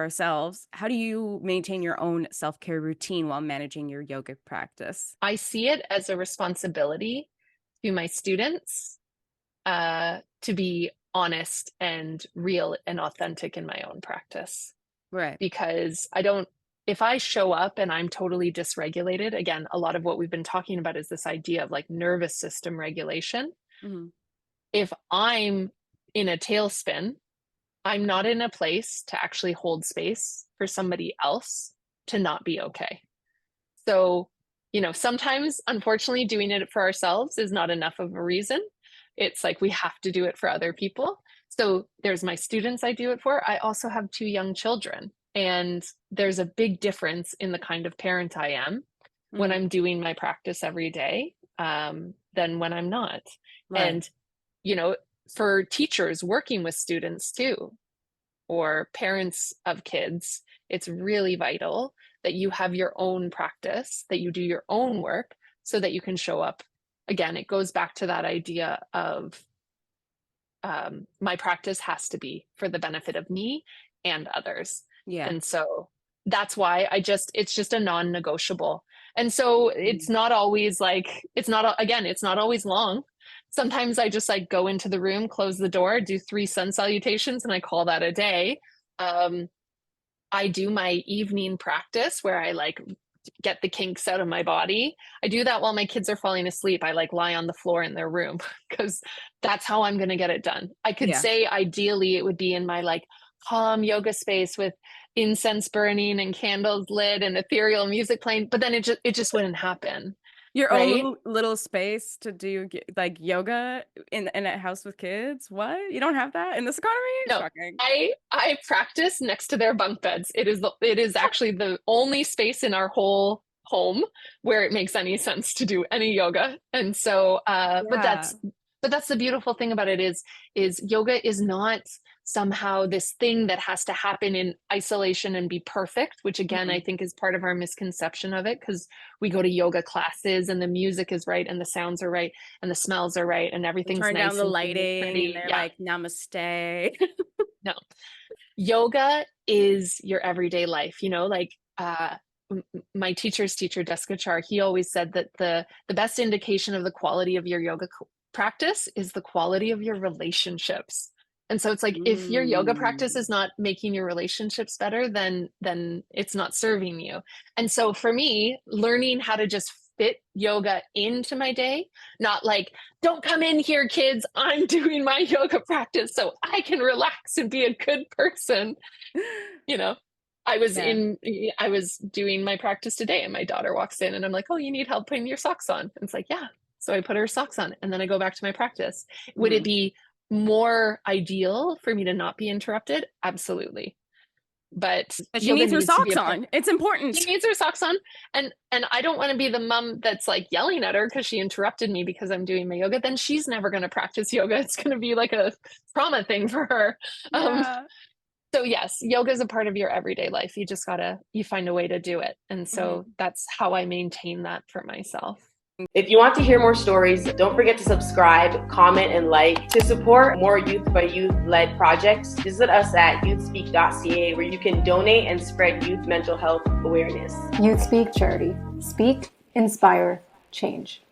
ourselves, how do you maintain your own self-care routine while managing your yoga practice? I see it as a responsibility to my students to be honest and real and authentic in my own practice. Right. Because if I show up and I'm totally dysregulated, again, a lot of what we've been talking about is this idea of like nervous system regulation. Mm-hmm. If I'm in a tailspin, I'm not in a place to actually hold space for somebody else to not be okay. So, sometimes, unfortunately, doing it for ourselves is not enough of a reason. It's like we have to do it for other people. So there's my students I do it for. I also have 2 young children, and there's a big difference in the kind of parent I am when I'm doing my practice every day than when I'm not. Right. And, for teachers working with students too, or parents of kids, it's really vital that you have your own practice, that you do your own work so that you can show up. Again, it goes back to that idea of my practice has to be for the benefit of me and others. Yeah. And so that's why it's just a non-negotiable. And so it's not always it's not always long. Sometimes I just go into the room, close the door, do 3 sun salutations, and I call that a day. I do my evening practice where I get the kinks out of my body. I do that while my kids are falling asleep. I lie on the floor in their room because that's how I'm going to get it done. I could say ideally it would be in my calm yoga space with incense burning and candles lit and ethereal music playing, but then it just wouldn't happen. Your own little space to do yoga in a house with kids? What? You don't have that in this economy? No, shocking. I practice next to their bunk beds. It is actually the only space in our whole home where it makes any sense to do any yoga. And so, but that's the beautiful thing about it is yoga is not somehow this thing that has to happen in isolation and be perfect, which again, I think is part of our misconception of it, because we go to yoga classes and the music is right and the sounds are right and the smells are right and everything's turn nice down the and lighting pretty. and they're like, namaste. No, yoga is your everyday life. My teacher's teacher, Deska, he always said that the best indication of the quality of your yoga practice is the quality of your relationships. And so it's if your yoga practice is not making your relationships better, then it's not serving you. And so for me, learning how to just fit yoga into my day, not don't come in here, kids, I'm doing my yoga practice so I can relax and be a good person. I was doing my practice today and my daughter walks in and I'm like, oh, you need help putting your socks on? And it's yeah. So I put her socks on and then I go back to my practice. Would it be more ideal for me to not be interrupted? Absolutely. But she needs her socks on. It's important. She needs her socks on. And I don't want to be the mom that's yelling at her because she interrupted me because I'm doing my yoga. Then she's never going to practice yoga. It's going to be a trauma thing for her. Yeah. So yes, yoga is a part of your everyday life. You just you find a way to do it. And so that's how I maintain that for myself. If you want to hear more stories, don't forget to subscribe, comment, and like. To support more youth by youth led projects, visit us at youthspeak.ca, where you can donate and spread youth mental health awareness. YouthSpeak Charity. Speak, inspire, change.